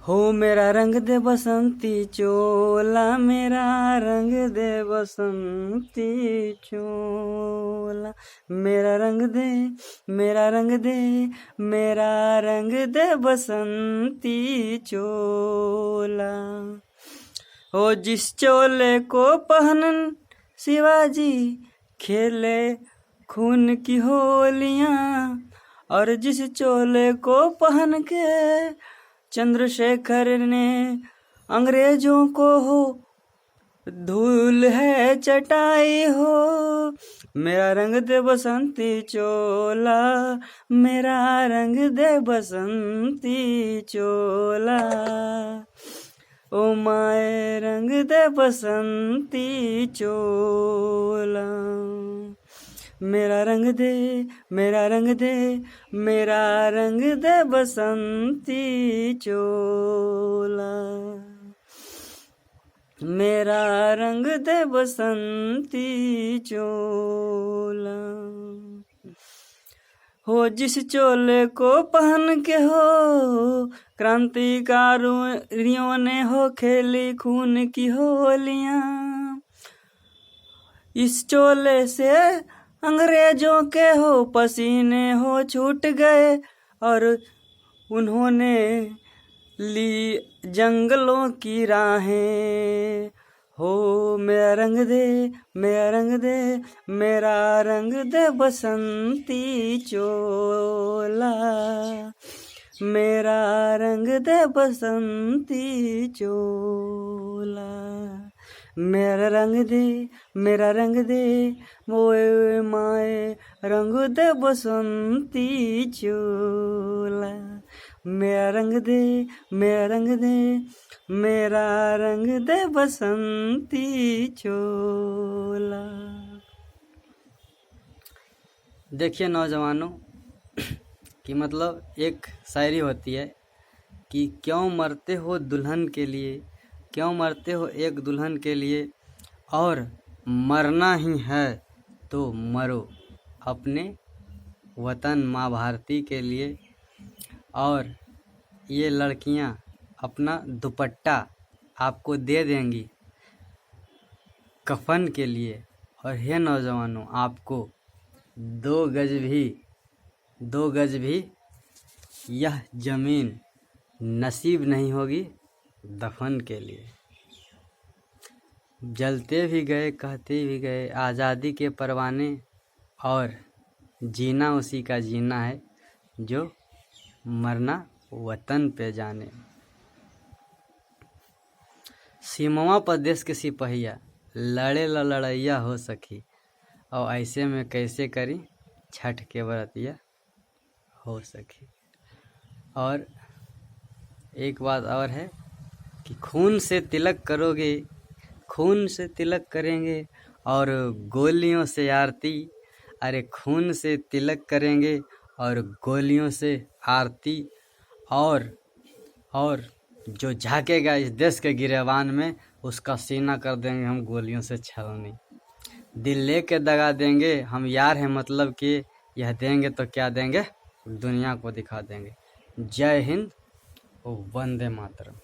हो मेरा रंग दे बसंती चोला, मेरा रंग दे बसंती चोला, मेरा रंग दे, मेरा रंग दे, मेरा रंग दे बसंती चोला। हो जिस चोले को पहनन शिवाजी खेले खून की होलियां, और जिस चोले को पहन के चंद्रशेखर ने अंग्रेजों को हो धूल है चटाई हो। मेरा रंग दे बसंती चोला, मेरा रंग दे बसंती चोला, ओ माए रंग दे बसंती चोला। मेरा रंग दे, मेरा रंग दे, मेरा रंग दे बसंती चोला, मेरा रंग दे बसंती चोला। हो जिस चोले को पहन के हो क्रांतिकारियों ने हो खेली खून की होलियां, इस चोले से अंग्रेजों के हो पसीने हो छूट गए, और उन्होंने ली जंगलों की राहें। हो मेरा रंग दे, मेरा रंग दे, मेरा रंग दे बसंती चोला, मेरा रंग दे बसंती चोला। मेरा रंग दे, मेरा रंग दे, मोए माए रंग दे बसंती चोला, मेरा रंग दे, मेरा रंग दे, मेरा रंग दे बसंती चोला। देखिए नौजवानों कि मतलब एक शायरी होती है कि क्यों मरते हो दुल्हन के लिए, क्यों मरते हो एक दुल्हन के लिए, और मरना ही है तो मरो अपने वतन माँ भारती के लिए। और ये लड़कियां अपना दुपट्टा आपको दे देंगी कफन के लिए। और हे नौजवानों, आपको 2 गज भी यह जमीन नसीब नहीं होगी दफन के लिए। जलते भी गए कहते भी गए आज़ादी के परवाने, और जीना उसी का जीना है जो मरना वतन पे जाने। सीमावा पर देश के सिपहिया लड़े ला लड़ैया हो सकी, और ऐसे में कैसे करी छठ के व्रतिया हो सकी। और एक बात और है कि खून से तिलक करोगे, खून से तिलक करेंगे और गोलियों से आरती। अरे खून से तिलक करेंगे और गोलियों से आरती। और जो झांकेगा इस देश के गिरेबान में, उसका सीना कर देंगे हम गोलियों से छलनी। दिल लेके दगा देंगे हम यार हैं मतलब कि यह देंगे तो क्या देंगे दुनिया को दिखा देंगे। जय हिंद, वंदे मातरम।